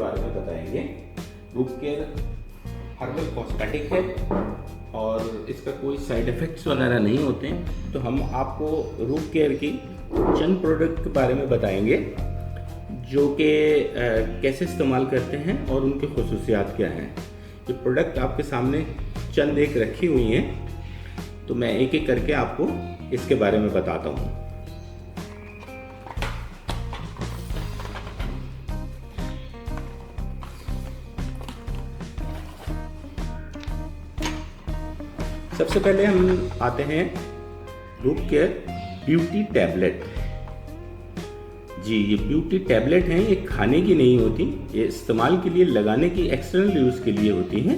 बारे में बताएंगे। रूट केयर हर्बल कॉस्मेटिक है और इसका कोई साइड इफ़ेक्ट्स वगैरह नहीं होते हैं। तो हम आपको रूट केयर की चंद प्रोडक्ट के बारे में बताएंगे जो कि कैसे इस्तेमाल करते हैं और उनके खुसूसियात क्या हैं। ये प्रोडक्ट आपके सामने चंद एक रखी हुई हैं, तो मैं एक एक करके आपको इसके बारे में बताता हूँ। सबसे पहले हम आते हैं रूट केयर ब्यूटी टैबलेट। जी, ये ब्यूटी टैबलेट हैं, ये खाने की नहीं होती, ये इस्तेमाल के लिए, लगाने की, एक्सटर्नल यूज़ के लिए होती हैं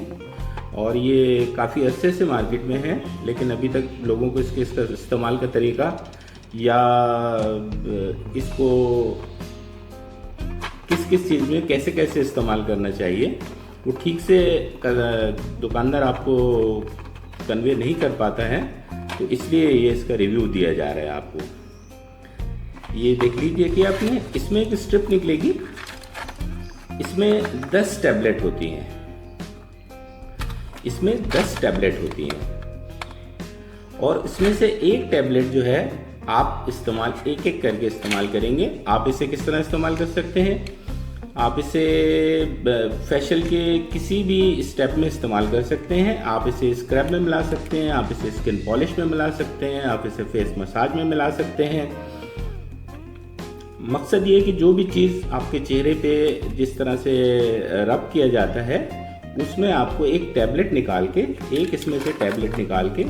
और ये काफ़ी अरसे से मार्केट में है, लेकिन अभी तक लोगों को इसका इस्तेमाल का तरीका या इसको किस किस चीज़ में कैसे कैसे इस्तेमाल करना चाहिए वो ठीक से दुकानदार आपको कन्वे नहीं कर पाता है, तो इसलिए ये इसका रिव्यू दिया जा रहा है आपको। ये देख लीजिए कि आपने इसमें एक स्ट्रिप निकलेगी, इसमें 10 टैबलेट होती हैं, इसमें 10 टैबलेट होती हैं और इसमें से एक टैबलेट जो है आप इस्तेमाल एक एक करके इस्तेमाल करेंगे। आप इसे किस तरह इस्तेमाल कर सकते हैं? आप इसे फेशियल के किसी भी स्टेप में इस्तेमाल कर सकते हैं। आप इसे स्क्रब में मिला सकते हैं, आप इसे स्किन पॉलिश में मिला सकते हैं, आप इसे फेस मसाज में मिला सकते हैं। मकसद ये है कि जो भी चीज़ आपके चेहरे पे जिस तरह से रब किया जाता है उसमें आपको एक टैबलेट निकाल के, एक इसमें से टैबलेट निकाल के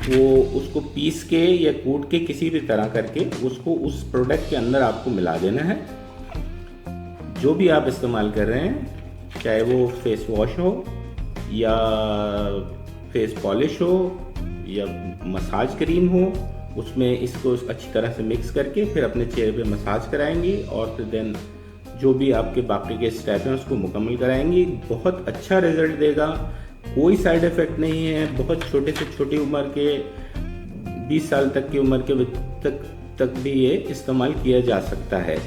वो उसको पीस के या कूट के किसी भी तरह करके उसको उस प्रोडक्ट के अंदर आपको मिला देना है। जो भी आप इस्तेमाल कर रहे हैं, चाहे वो फेस वॉश हो या फेस पॉलिश हो या मसाज क्रीम हो, उसमें इसको अच्छी तरह से मिक्स करके फिर अपने चेहरे पे मसाज कराएंगी और फिर देन जो भी आपके बाकी के स्टेप हैं उसको मुकम्मल कराएंगी। बहुत अच्छा रिजल्ट देगा, कोई साइड इफ़ेक्ट नहीं है। बहुत छोटे से छोटी उम्र के 20 साल तक की उम्र के तक भी ये इस्तेमाल किया जा सकता है।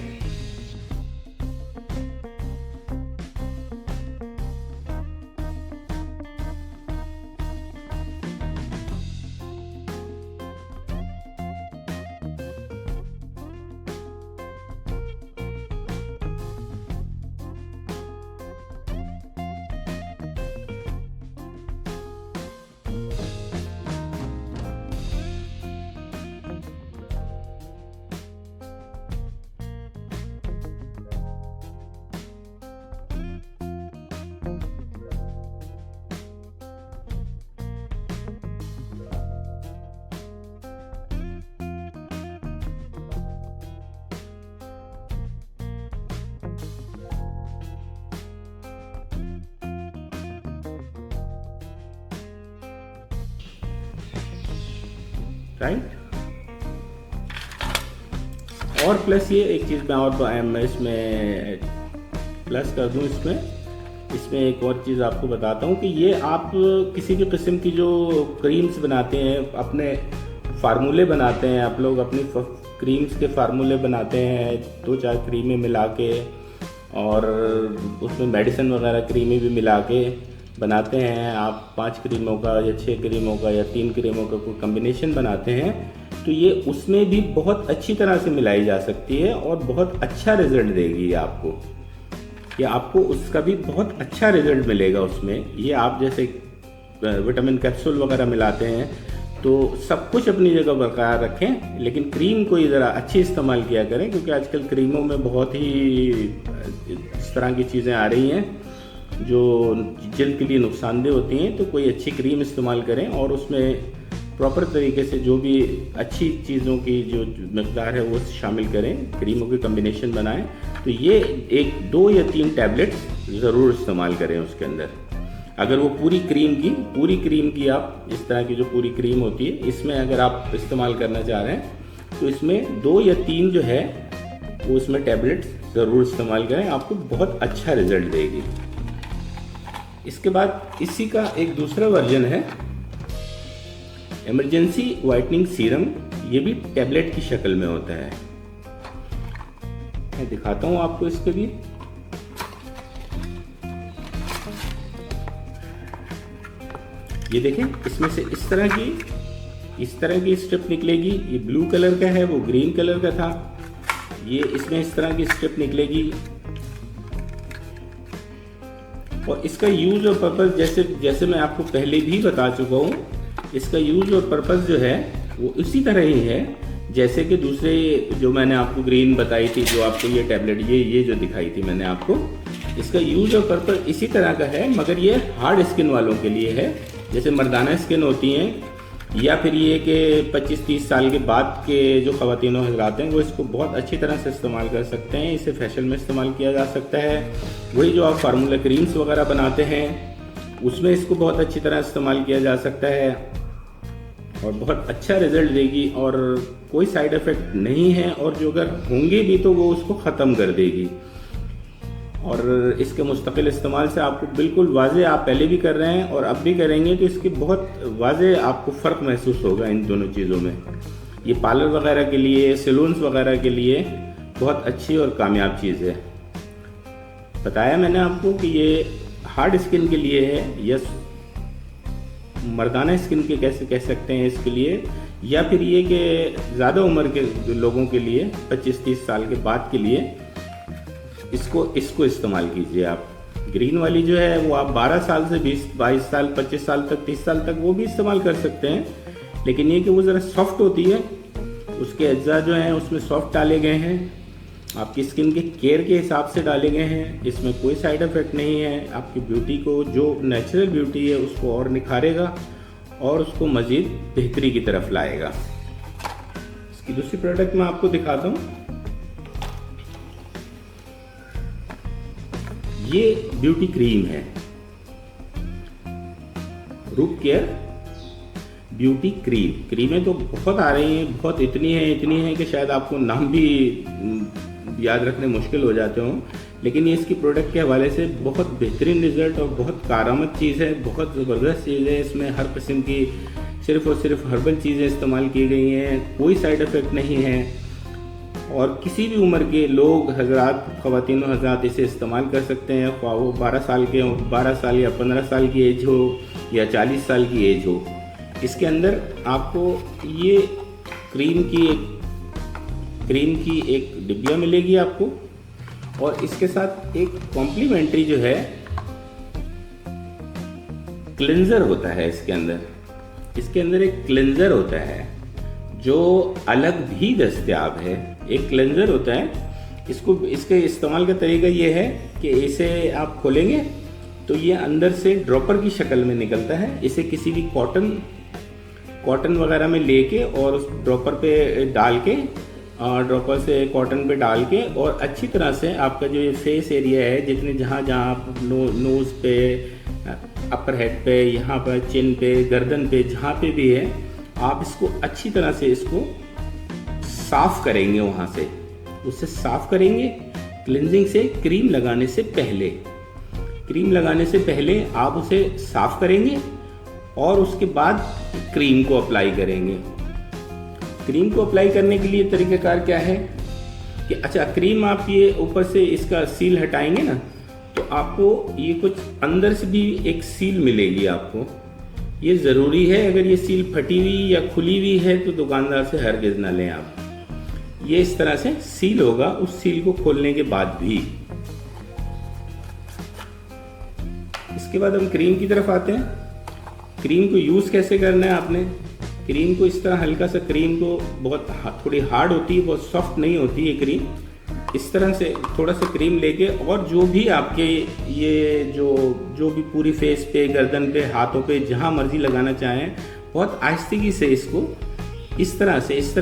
राइट। और प्लस ये एक चीज़ मैं और इसमें प्लस कर दूं, इसमें एक और चीज़ आपको बताता हूँ कि ये आप किसी भी किस्म की जो क्रीम्स बनाते हैं, अपने फार्मूले बनाते हैं, आप लोग अपनी क्रीम्स के फार्मूले बनाते हैं 2-4 क्रीमें मिला के और उसमें मेडिसिन वगैरह क्रीमें भी मिला के बनाते हैं। आप 5 क्रीमों का या 6 क्रीमों का या 3 क्रीमों का कोई कम्बिनेशन बनाते हैं, तो ये उसमें भी बहुत अच्छी तरह से मिलाई जा सकती है और बहुत अच्छा रिजल्ट देगी आपको। या आपको उसका भी बहुत अच्छा रिजल्ट मिलेगा उसमें। ये आप जैसे विटामिन कैप्सूल वगैरह मिलाते हैं तो सब कुछ अपनी जगह बरकरार रखें, लेकिन क्रीम को ज़रा अच्छी इस्तेमाल किया करें, क्योंकि आजकल क्रीमों में बहुत ही इस तरह की चीज़ें आ रही हैं जो जल्द के लिए नुकसानदेह होती हैं। तो कोई अच्छी क्रीम इस्तेमाल करें और उसमें प्रॉपर तरीके से जो भी अच्छी चीज़ों की जो मकदार है वो शामिल करें, क्रीमों के कम्बिनेशन बनाएं। तो ये 1, 2 या 3 टैबलेट्स ज़रूर इस्तेमाल करें उसके अंदर। अगर वो पूरी क्रीम की आप इस तरह की जो पूरी क्रीम होती है इसमें अगर आप इस्तेमाल करना चाह रहे हैं तो इसमें 2 या 3 जो है वो इसमें टैबलेट्स ज़रूर इस्तेमाल करें, आपको बहुत अच्छा रिजल्ट देगी। इसके बाद इसी का एक दूसरा वर्जन है इमरजेंसी वाइटनिंग सीरम। ये भी टैबलेट की शक्ल में होता है, मैं दिखाता हूँ आपको इसके भी। ये देखें, इसमें से इस तरह की स्ट्रिप निकलेगी। ये ब्लू कलर का है, वो ग्रीन कलर का था। ये इसमें इस तरह की स्ट्रिप निकलेगी। और इसका यूज और पर्पस जैसे मैं आपको पहले भी बता चुका हूँ, इसका यूज और पर्पस जो है वो इसी तरह ही है जैसे कि दूसरे जो मैंने आपको ग्रीन बताई थी, जो आपको ये टैबलेट ये जो दिखाई थी मैंने आपको, इसका यूज और पर्पस इसी तरह का है, मगर ये हार्ड स्किन वालों के लिए है। जैसे मर्दाना स्किन होती हैं, या फिर ये कि 25-30 साल के बाद के जो ख़वातीन हज़रात हैं वो इसको बहुत अच्छी तरह से इस्तेमाल कर सकते हैं। इसे फैशन में इस्तेमाल किया जा सकता है। वही जो आप फार्मूला क्रीम्स वगैरह बनाते हैं उसमें इसको बहुत अच्छी तरह इस्तेमाल किया जा सकता है और बहुत अच्छा रिज़ल्ट देगी और कोई साइड इफ़ेक्ट नहीं है, और जो अगर होंगे भी तो वो उसको ख़त्म कर देगी। और इसके मुस्तकिल इस्तेमाल से आपको बिल्कुल वाज़े, आप पहले भी कर रहे हैं और अब भी करेंगे तो इसके बहुत वाज़े आपको फ़र्क महसूस होगा इन दोनों चीज़ों में। ये पार्लर वगैरह के लिए, सैलून्स वगैरह के लिए बहुत अच्छी और कामयाब चीज़ है। बताया मैंने आपको कि ये हार्ड स्किन के लिए है, या मर्दाना स्किन के कैसे कह सकते हैं इसके लिए, या फिर ये कि ज़्यादा उम्र के लोगों के लिए 25-30 साल के बाद के लिए इसको इस्तेमाल कीजिए आप। ग्रीन वाली जो है वो आप 12 साल से 20-22 साल, 25 साल तक, 30 साल तक वो भी इस्तेमाल कर सकते हैं, लेकिन ये कि वो ज़रा सॉफ्ट होती है, उसके अज्जा जो हैं उसमें सॉफ्ट डाले गए हैं, आपकी स्किन के केयर के हिसाब से डाले गए हैं। इसमें कोई साइड इफ़ेक्ट नहीं है। आपकी ब्यूटी को, जो नेचुरल ब्यूटी है उसको और निखारेगा और उसको मज़ीद बेहतरी की तरफ लाएगा। इसकी दूसरी प्रोडक्ट मैं आपको दिखाता हूँ। ये ब्यूटी क्रीम है, रूप केयर ब्यूटी क्रीमें तो बहुत आ रही हैं, बहुत इतनी है कि शायद आपको नाम भी याद रखने मुश्किल हो जाते हों, लेकिन ये इसकी प्रोडक्ट के हवाले से बहुत बेहतरीन रिजल्ट और बहुत कारामद चीज़ है, बहुत ज़बरदस्त चीज़ है। इसमें हर किस्म की सिर्फ़ और सिर्फ हर्बल चीज़ें इस्तेमाल की गई हैं, कोई साइड इफ़ेक्ट नहीं है, और किसी भी उम्र के लोग, हजरात, ख़वातीन हजरात इसे इस्तेमाल कर सकते हैं, ख्वाह वो 12 साल के हों, 12 साल या 15 साल की एज हो या 40 साल की एज हो। इसके अंदर आपको ये क्रीम की एक डिब्बिया मिलेगी आपको, और इसके साथ एक कॉम्प्लीमेंट्री जो है क्लेंजर होता है। इसके अंदर एक क्लेंजर होता है जो अलग भी दस्तयाब है। एक क्लेंजर होता है, इसके इस्तेमाल का तरीका ये है कि इसे आप खोलेंगे तो ये अंदर से ड्रॉपर की शक्ल में निकलता है। इसे किसी भी कॉटन वगैरह में लेके और उस ड्रॉपर पे डाल के, ड्रॉपर से कॉटन पे डाल के, और अच्छी तरह से आपका जो ये फेस एरिया है, जितने जहाँ आप नोज़ पे, अपर हेड पे, यहाँ पर चिन पे, गर्दन पे, जहाँ पे भी है, आप इसको अच्छी तरह से इसको साफ करेंगे। वहाँ से उससे साफ करेंगे क्लिनजिंग से। क्रीम लगाने से पहले आप उसे साफ करेंगे और उसके बाद क्रीम को अप्लाई करेंगे। क्रीम को अप्लाई करने के लिए तरीक़ाकार क्या है कि अच्छा, क्रीम आप ये ऊपर से इसका सील हटाएंगे ना, तो आपको ये कुछ अंदर से भी एक सील मिलेगी आपको। ये ज़रूरी है, अगर ये सील फटी हुई या खुली हुई है तो दुकानदार से हरगिज़ ना लें आप। ये इस तरह से सील होगा उस सील को खोलने के बाद भी। इसके बाद हम क्रीम की तरफ आते हैं। क्रीम को यूज़ कैसे करना है आपने? क्रीम को इस तरह हल्का सा, क्रीम को बहुत थोड़ी हार्ड होती है, बहुत सॉफ्ट नहीं होती है क्रीम। इस तरह से थोड़ा सा क्रीम लेके, और जो भी आपके ये जो भी पूरी फेस पे, गर्दन पे, हाथों पे, जहाँ मर्जी लगाना चाहें, बहुत आहिस्तेगी से इसको इस तरह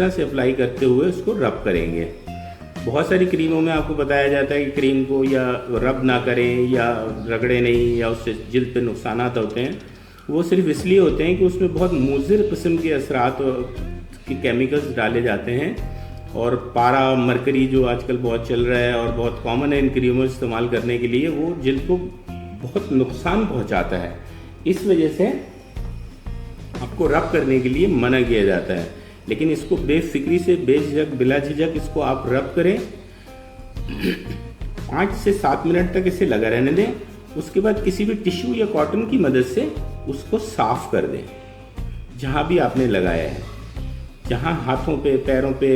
से अप्लाई करते हुए उसको रब करेंगे। बहुत सारी क्रीमों में आपको बताया जाता है कि क्रीम को या रब ना करें या रगड़े नहीं, या उससे जिल्द पे नुकसानात होते हैं। वो सिर्फ इसलिए होते हैं कि उसमें बहुत मुज़िर किस्म के असरात के केमिकल्स डाले जाते हैं, और पारा, मरकरी जो आजकल बहुत चल रहा है और बहुत कॉमन है इन क्रीमों इस्तेमाल करने के लिए, वो जिल्द को बहुत नुकसान पहुंचाता है। इस वजह से आपको रब करने के लिए मना किया जाता है, लेकिन इसको बेफिक्री से, बेझिझक, बिला झिझक इसको आप रब करें। 5 से 7 मिनट तक इसे लगा रहने दें। उसके बाद किसी भी टिश्यू या कॉटन की मदद से उसको साफ कर दें। जहाँ भी आपने लगाया है, जहाँ हाथों पे, पैरों पे,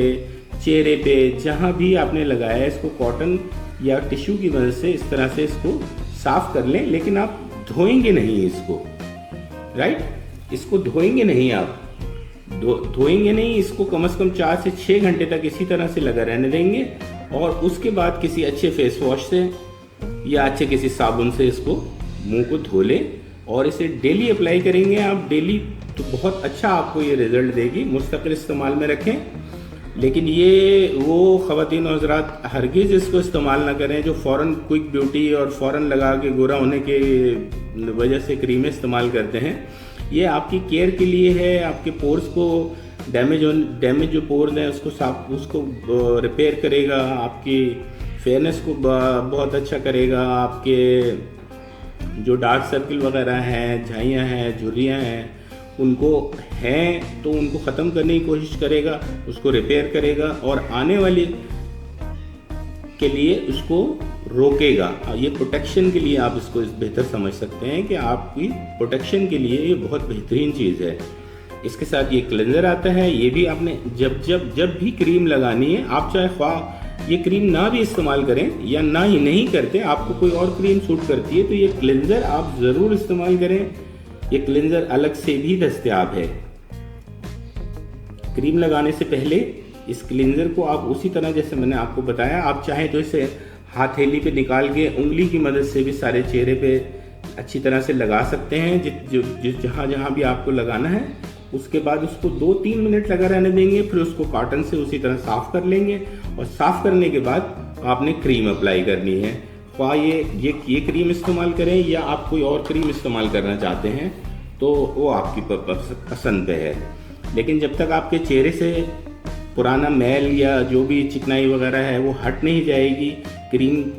चेहरे पे, जहाँ भी आपने लगाया है, इसको कॉटन या टिश्यू की मदद से इस तरह से इसको साफ कर लें। लेकिन आप धोएंगे नहीं इसको, राइट? इसको धोएंगे नहीं आप, धोएंगे नहीं इसको। कम से कम 4 से 6 घंटे तक इसी तरह से लगा रहने देंगे और उसके बाद किसी अच्छे फेस वॉश से या अच्छे किसी साबुन से इसको मुंह को धो लें और इसे डेली अप्लाई करेंगे आप डेली, तो बहुत अच्छा आपको ये रिजल्ट देगी। मुस्तकिल इस्तेमाल में रखें, लेकिन ये वो ख़वातीन और हज़रात हरगिज़ इसको इस्तेमाल ना करें जो फ़ौरन क्विक ब्यूटी और फ़ौरन लगा के गोरा होने के वजह से क्रीमें इस्तेमाल करते हैं। ये आपकी केयर के लिए है, आपके पोर्स को डैमेज जो पोर्स हैं उसको रिपेयर करेगा, आपकी फेयरनेस को बहुत अच्छा करेगा, आपके जो डार्क सर्किल वगैरह हैं, झाइयाँ हैं, झुर्रियाँ हैं, उनको हैं तो उनको ख़त्म करने की कोशिश करेगा, उसको रिपेयर करेगा और आने वाली के लिए उसको रोकेगा। ये प्रोटेक्शन के लिए आप इसको बेहतर समझ सकते हैं कि आपकी प्रोटेक्शन के लिए ये बहुत बेहतरीन चीज़ है। इसके साथ ये क्लेंजर आता है। ये भी आपने जब भी क्रीम लगानी है, आप चाहे ख्वाह ये क्रीम ना भी इस्तेमाल करें या ना ही नहीं करते, आपको कोई और क्रीम सूट करती है तो ये क्लेंजर आप ज़रूर इस्तेमाल करें। ये क्लेंजर अलग से भी दस्तयाब है। क्रीम लगाने से पहले इस क्लींजर को आप उसी तरह जैसे मैंने आपको बताया, आप चाहें तो इसे हथेली पे निकाल के उंगली की मदद से भी सारे चेहरे पे अच्छी तरह से लगा सकते हैं, जहाँ भी आपको लगाना है। उसके बाद उसको 2-3 मिनट लगा रहने देंगे, फिर उसको कॉटन से उसी तरह साफ़ कर लेंगे और साफ़ करने के बाद आपने क्रीम अप्लाई करनी है। ख्वाह ये क्रीम इस्तेमाल करें या आप कोई और क्रीम इस्तेमाल करना चाहते हैं तो वो आपकी पसंद पे है। लेकिन जब तक आपके चेहरे से पुराना मैल या जो भी चिकनाई वगैरह है वो हट नहीं जाएगी,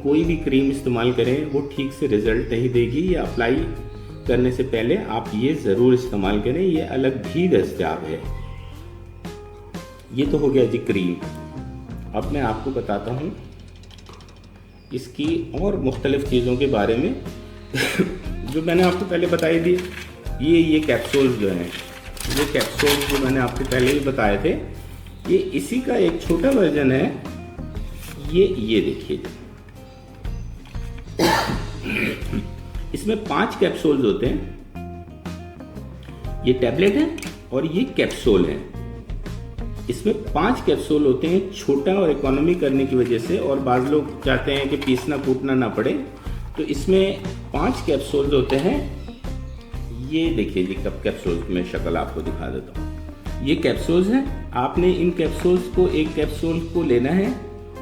कोई भी क्रीम इस्तेमाल करें वो ठीक से रिजल्ट नहीं देगी। या अप्लाई करने से पहले आप ये ज़रूर इस्तेमाल करें, ये अलग भी दस्तयाब है। ये तो हो गया जी क्रीम। अब मैं आपको बताता हूँ इसकी और मुख्तलिफ चीज़ों के बारे में जो मैंने आपको पहले बताई थी। ये कैप्सूल्स जो हैं, ये कैप्सूल्स जो मैंने आपको पहले ही बताए थे, ये इसी का एक छोटा वर्जन है। ये देखिए, इसमें 5 कैप्सूल्स होते हैं। ये टैबलेट है और ये कैप्सूल है। इसमें 5 कैप्सूल होते हैं, छोटा और इकोनॉमी करने की वजह से, और बाज़ लोग चाहते हैं कि पीसना कूटना ना पड़े, तो इसमें 5 कैप्सूल्स होते हैं। ये देखिए जी, कब कैप्सूल्स में शक्ल आपको दिखा देता हूँ। ये कैप्सूल्स हैं। आपने इन कैप्सूल्स को, एक कैप्सूल को लेना है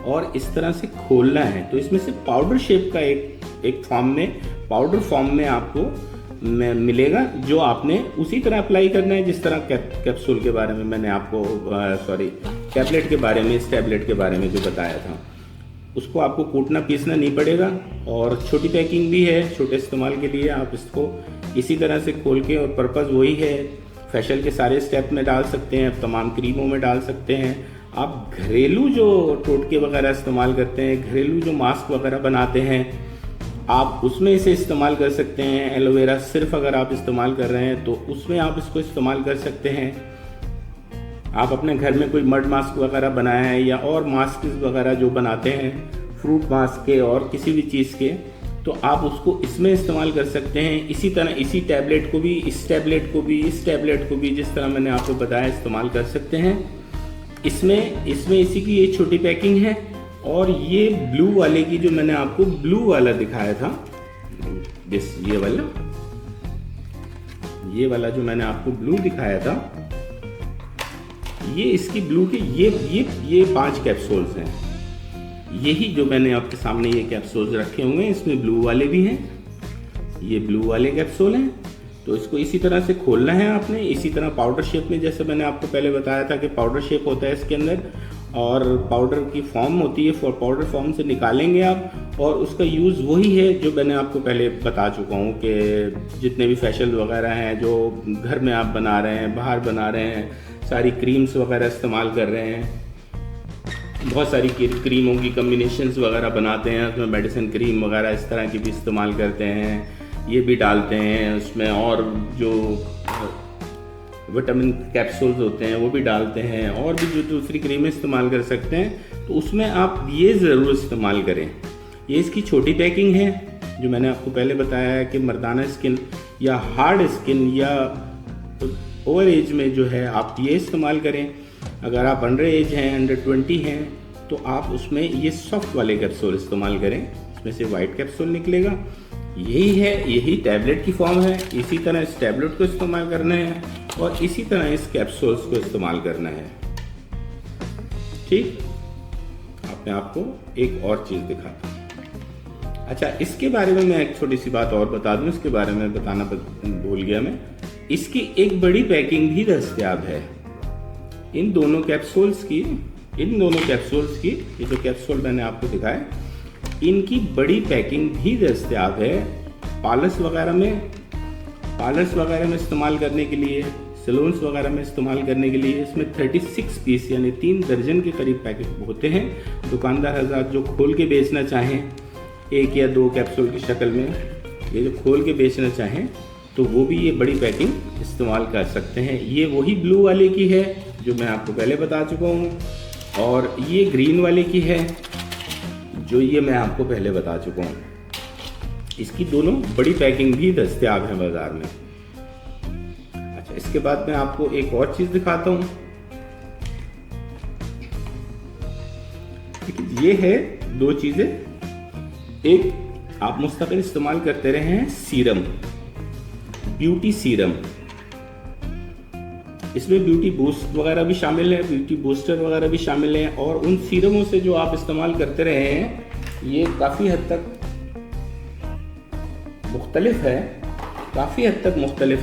और इस तरह से खोलना है, तो इसमें से पाउडर शेप का एक फॉर्म में, पाउडर फॉर्म में आपको मिलेगा, जो आपने उसी तरह अप्लाई करना है जिस तरह कैप्सूल के बारे में मैंने आपको टैबलेट के बारे में, इस टैबलेट के बारे में जो बताया था। उसको आपको कूटना पीसना नहीं पड़ेगा और छोटी पैकिंग भी है, छोटे इस्तेमाल के लिए आप इसको इसी तरह से खोल के, और पर्पज़ वही है, फेशियल के सारे स्टेप में डाल सकते हैं, तमाम क्रीमों में डाल सकते हैं। आप घरेलू जो टोटके वगैरह इस्तेमाल करते हैं, घरेलू जो मास्क वगैरह बनाते हैं, आप उसमें इसे इस्तेमाल कर सकते हैं। एलोवेरा सिर्फ अगर आप इस्तेमाल कर रहे हैं तो उसमें आप इसको इस्तेमाल कर सकते हैं। आप अपने घर में कोई मड मास्क वगैरह बनाया है या और मास्क वगैरह जो बनाते हैं, फ्रूट मास्क के और किसी भी चीज़ के, तो आप उसको इसमें इस्तेमाल कर सकते हैं। इसी तरह इसी टैबलेट को भी, इस टैबलेट को भी, इस टैबलेट को भी जिस तरह मैंने आपको बताया इस्तेमाल कर सकते हैं। इसमें इसी की ये छोटी पैकिंग है। और ये ब्लू वाले की, जो मैंने आपको ब्लू वाला दिखाया था, ये वाला जो मैंने आपको ब्लू दिखाया था, ये इसकी ब्लू के ये 5 कैप्सूल्स हैं। यही जो मैंने आपके सामने ये कैप्सूल्स रखे हुए हैं, इसमें ब्लू वाले भी हैं। ये ब्लू वाले कैप्सूल हैं। तो इसको इसी तरह से खोलना है आपने, इसी तरह पाउडर शेप में, जैसे मैंने आपको पहले बताया था कि पाउडर शेप होता है इसके अंदर, और पाउडर की फॉर्म होती है। पाउडर फॉर्म से निकालेंगे आप, और उसका यूज़ वही है जो मैंने आपको पहले बता चुका हूँ कि जितने भी फेशियल वगैरह हैं जो घर में आप बना रहे हैं, बाहर बना रहे हैं, सारी क्रीम्स वगैरह इस्तेमाल कर रहे हैं, बहुत सारी क्रीमों की कम्बिनेशंस वगैरह बनाते हैं, उसमें मेडिसिन क्रीम वगैरह इस तरह की भी इस्तेमाल करते हैं, ये भी डालते हैं उसमें, और जो विटामिन कैप्सूल्स होते हैं वो भी डालते हैं, और भी जो दूसरी क्रीमें इस्तेमाल कर सकते हैं, तो उसमें आप ये ज़रूर इस्तेमाल करें। ये इसकी छोटी पैकिंग है, जो मैंने आपको पहले बताया है कि मर्दाना स्किन या हार्ड स्किन या ओवर एज में जो है आप ये इस्तेमाल करें। अगर आप अंडर एज हैं, अंडर 20 हैं, तो आप उसमें ये सॉफ्ट वाले कैप्सूल इस्तेमाल करें, इसमें से वाइट कैप्सूल निकलेगा। यही है, यही टैबलेट की फॉर्म है। इसी तरह इस टैबलेट को इस्तेमाल करना है और इसी तरह इस कैप्सूल्स को इस्तेमाल करना है। ठीक, अब मैं आपको एक और चीज़ दिखाता हूँ। अच्छा, इसके बारे में मैं एक छोटी सी बात और बता दूं, इसके बारे में बताना भूल गया मैं। इसकी एक बड़ी पैकिंग भी दस्तयाब है इन दोनों कैप्सूल्स की। ये जो कैप्सूल मैंने आपको दिखाया, इनकी बड़ी पैकिंग भी दस्तयाब है पार्लर्स वगैरह में इस्तेमाल करने के लिए, सैलून्स वगैरह में इस्तेमाल करने के लिए। इसमें 36 पीस यानी 3 दर्जन के करीब पैकेट होते हैं। दुकानदार हज़रात जो खोल के बेचना चाहें, 1 या 2 कैप्सूल की शक्ल में ये जो खोल के बेचना चाहें, तो वो भी ये बड़ी पैकिंग इस्तेमाल कर सकते हैं। ये वही ब्लू वाले की है जो मैं आपको पहले बता चुका हूँ, और ये ग्रीन वाले की है जो ये मैं आपको पहले बता चुका हूँ। इसकी दोनों बड़ी पैकिंग भी दस्तयाब है बाजार में। अच्छा, इसके बाद मैं आपको एक और चीज़ दिखाता हूँ। ये है 2 चीज़ें। एक, आप मुस्तकिल इस्तेमाल करते रहे हैं सीरम, ब्यूटी सीरम। इसमें ब्यूटी बूस्ट वगैरह भी शामिल है, ब्यूटी बूस्टर वगैरह भी शामिल है, और उन सीरमों से जो आप इस्तेमाल करते रहे हैं, ये काफ़ी हद तक मुख्तलिफ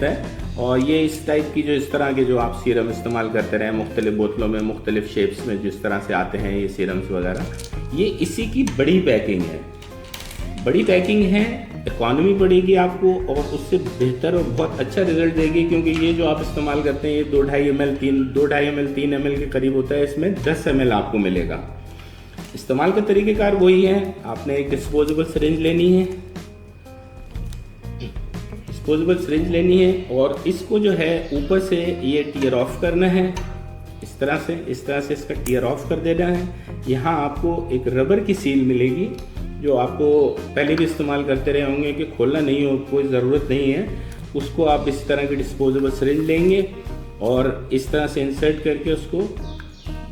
है। और ये इस टाइप की, जो इस तरह के जो आप सीरम इस्तेमाल करते रहे मुख्तलिफ बोतलों में, मुख्तलिफ शेप्स में जिस तरह से आते हैं ये सीरम्स वगैरह, ये इसी की बड़ी पैकिंग है। इकॉनमी पड़ेगी आपको और उससे बेहतर और बहुत अच्छा रिजल्ट देगी, क्योंकि ये जो आप इस्तेमाल करते हैं ये 2.5 ml 3 ml के करीब होता है। इसमें 10 ml आपको मिलेगा। इस्तेमाल का तरीक़ेकार वही है। आपने एक डिस्पोजेबल सिरिंज लेनी है और इसको जो है ऊपर से ये टियर ऑफ करना है। इस तरह से इसका टियर ऑफ कर देना है। यहाँ आपको एक रबर की सील मिलेगी, जो आपको पहले भी इस्तेमाल करते रहे होंगे कि खोलना नहीं हो, कोई ज़रूरत नहीं है। उसको आप इस तरह की डिस्पोजेबल सिरिंज लेंगे और इस तरह से इंसर्ट करके उसको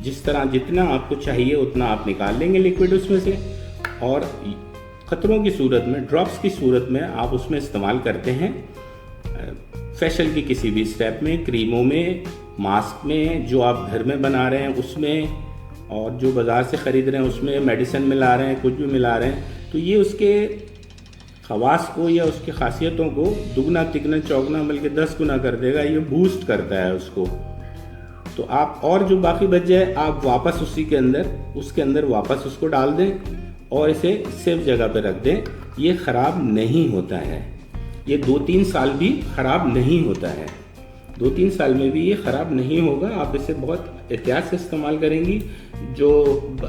जितना आपको चाहिए उतना आप निकाल लेंगे लिक्विड उसमें से, और ख़तरों की सूरत में, ड्रॉप्स की सूरत में आप उसमें इस्तेमाल करते हैं। फेशियल की किसी भी स्टेप में, क्रीमों में, मास्क में, जो आप घर में बना रहे हैं उसमें, और जो बाज़ार से ख़रीद रहे हैं उसमें मेडिसिन मिला रहे हैं, कुछ भी मिला रहे हैं, तो ये उसके खवास को या उसकी खासियतों को दुगना तिगना चौगुना बल्कि 10 गुना कर देगा। ये बूस्ट करता है उसको। तो आप, और जो बाकी बच जाए आप वापस उसके अंदर वापस उसको डाल दें और इसे सेफ जगह पर रख दें। ये ख़राब नहीं होता है। ये 2-3 साल भी ख़राब नहीं होता है। 2-3 साल में भी ये ख़राब नहीं होगा। आप इसे बहुत एहतियात से इस्तेमाल करेंगी। जो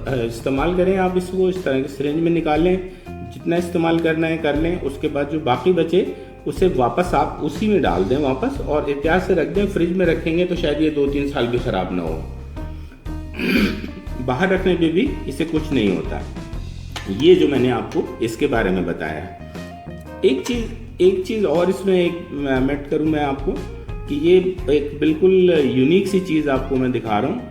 इस्तेमाल करें आप इसको इस तरह के सिरिंज में निकालें, जितना इस्तेमाल करना है कर लें। उसके बाद जो बाकी बचे उसे वापस आप उसी में डाल दें वापस, और एहतियात से रख दें। फ्रिज में रखेंगे तो शायद ये 2-3 साल भी ख़राब ना हो। बाहर रखने पे भी इसे कुछ नहीं होता। ये जो मैंने आपको इसके बारे में बताया। एक चीज़ और इसमें एक ऐड करूँ मैं आपको, कि ये एक बिल्कुल यूनिक सी चीज़ आपको मैं दिखा रहा हूँ।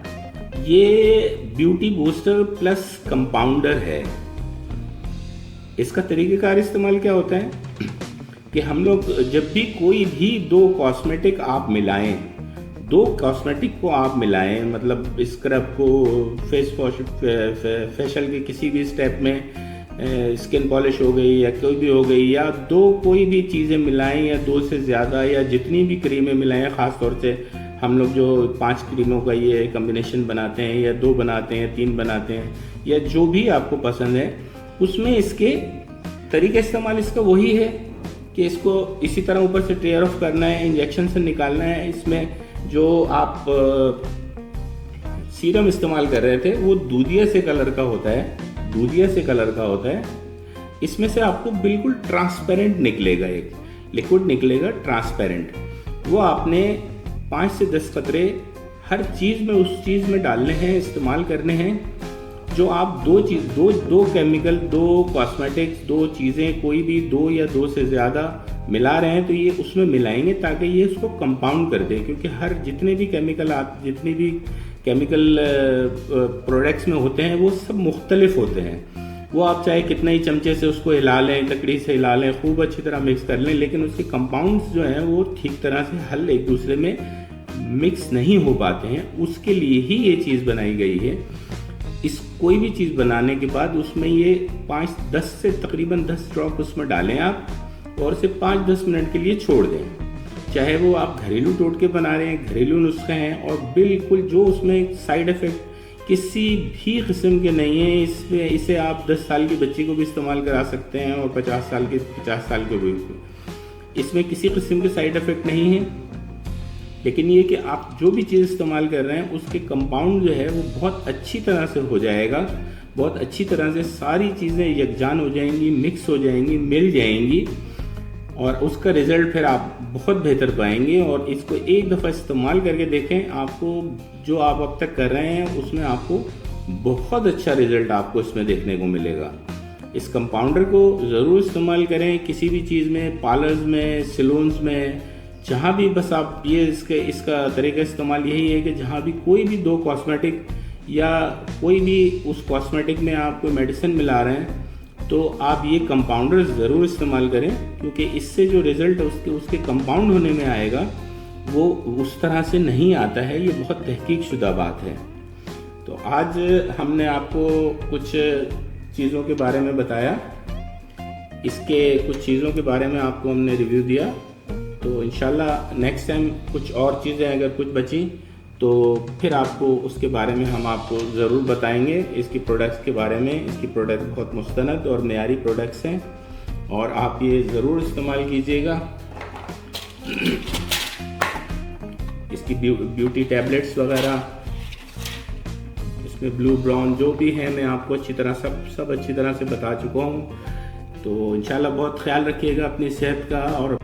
ये ब्यूटी बूस्टर प्लस कंपाउंडर है। इसका तरीक़ेकार इस्तेमाल क्या होता है कि हम लोग जब भी कोई भी 2 कॉस्मेटिक को आप मिलाएं, मतलब स्क्रब को फेस वॉश, फेशियल के किसी भी स्टेप में, स्किन पॉलिश हो गई या कोई भी हो गई, या कोई भी चीज़ें मिलाएं, या 2 से ज़्यादा, या जितनी भी क्रीमें मिलाएं, ख़ास तौर से हम लोग जो 5 क्रीमों का ये कम्बिनेशन बनाते हैं, या 2 बनाते हैं, 3 बनाते हैं, या जो भी आपको पसंद है, उसमें इसके तरीके इस्तेमाल इसका वही है कि इसको इसी तरह ऊपर से टेयर ऑफ करना है, इंजेक्शन से निकालना है। इसमें जो आप सीरम इस्तेमाल कर रहे थे वो दूधिया से कलर का होता है, इसमें से आपको बिल्कुल ट्रांसपेरेंट निकलेगा, एक लिक्विड निकलेगा ट्रांसपेरेंट। वो आपने 5 से 10 कतरे हर चीज़ में उस चीज़ में डालने हैं, इस्तेमाल करने हैं। जो आप दो केमिकल, 2 कॉस्मेटिक्स, 2 चीज़ें, कोई भी 2 या 2 से ज़्यादा मिला रहे हैं तो ये उसमें मिलाएंगे ताकि ये उसको कंपाउंड कर दे। क्योंकि हर जितने भी केमिकल प्रोडक्ट्स में होते हैं वो सब मुख्तलिफ होते हैं। वो आप चाहे कितने ही चमचे से उसको हिला लें, लकड़ी से हिला लें, खूब अच्छी तरह मिक्स कर लें, लेकिन उसके कंपाउंड्स जो हैं वो ठीक तरह से हल एक दूसरे में मिक्स नहीं हो पाते हैं। उसके लिए ही ये चीज़ बनाई गई है। इस कोई भी चीज़ बनाने के बाद उसमें ये 5-10 से तकरीबन 10 ड्रॉप उसमें डालें आप, और उसे 5-10 मिनट के लिए छोड़ दें। चाहे वो आप घरेलू टोटके बना रहे हैं, घरेलू नुस्खे हैं, और बिल्कुल जो उसमें साइड इफ़ेक्ट किसी भी किस्म के नहीं है। इसे आप 10 साल की बच्ची को भी इस्तेमाल करा सकते हैं और 50 साल के भी। इसमें किसी किस्म के साइड इफ़ेक्ट नहीं है। लेकिन ये कि आप जो भी चीज़ इस्तेमाल कर रहे हैं उसके कंपाउंड जो है वो बहुत अच्छी तरह से हो जाएगा, बहुत अच्छी तरह से सारी चीज़ें यकजान हो जाएंगी, मिक्स हो जाएंगी, मिल जाएंगी, और उसका रिज़ल्ट फिर आप बहुत बेहतर पाएंगे। और इसको एक दफ़ा इस्तेमाल करके देखें, आपको जो आप अब तक कर रहे हैं उसमें आपको बहुत अच्छा रिज़ल्ट आपको इसमें देखने को मिलेगा। इस कंपाउंडर को ज़रूर इस्तेमाल करें किसी भी चीज़ में, पार्लर्स में, सैलून्स में, जहाँ भी। बस आप ये इसका तरीका इस्तेमाल यही है कि जहाँ भी कोई भी 2 कॉस्मेटिक या कोई भी उस कॉस्मेटिक में आप कोई मेडिसिन मिला रहे हैं तो आप ये कंपाउंडर ज़रूर इस्तेमाल करें, क्योंकि इससे जो रिज़ल्ट उसके कंपाउंड होने में आएगा वो उस तरह से नहीं आता है। ये बहुत तहकीक शुदा बात है। तो आज हमने आपको कुछ चीज़ों के बारे में बताया, इसके कुछ चीज़ों के बारे में आपको हमने रिव्यू दिया। तो इंशाल्लाह नेक्स्ट टाइम कुछ और चीज़ें अगर कुछ बची तो फिर आपको उसके बारे में हम आपको ज़रूर बताएंगे, इसकी प्रोडक्ट्स के बारे में। इसकी प्रोडक्ट्स बहुत मुस्तनद और मयारी प्रोडक्ट्स हैं और आप ये ज़रूर इस्तेमाल कीजिएगा। इसकी ब्यूटी टैबलेट्स वगैरह, इसमें ब्लू ब्राउन जो भी है मैं आपको अच्छी तरह सब अच्छी तरह से बता चुका हूँ। तो इंशाल्लाह बहुत ख्याल रखिएगा अपनी सेहत का और